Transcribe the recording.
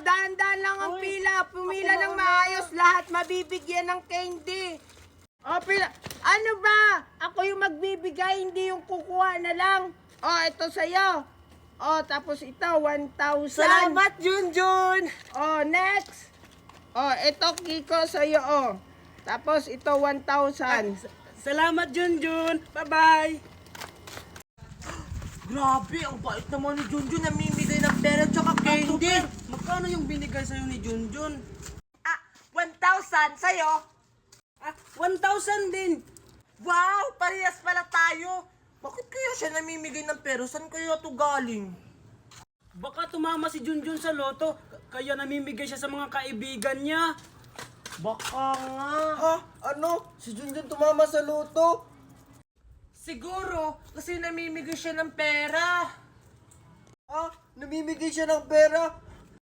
dahan-dahan lang ang pila. Pumila ng maayos, lahat mabibigyan ng candy. O, pila. Ano ba? Ako yung magbibigay, hindi yung kukuha na lang. O, ito sa'yo. O, tapos ito, 1,000. Salamat, Junjun! O, next. O, ito, Kiko, sa'yo, o. Tapos ito, 1,000. Salamat, Junjun! Bye-bye! Grabe, ang bait naman ni Junjun. Namimigay ng pera tsaka candy. Magkano yung binigay sa'yo ni Junjun? 1,000 sa'yo. 1,000 din. Wow, parehas pala tayo. Bakit kaya siya namimigay ng pera? Saan kaya ito galing? Baka tumama si Junjun sa loto, kaya namimigay siya sa mga kaibigan niya. Baka nga. Ha? Ano? Si Junjun tumama sa loto? Siguro, kasi namimigay siya ng pera. Ah, namimigay siya ng pera?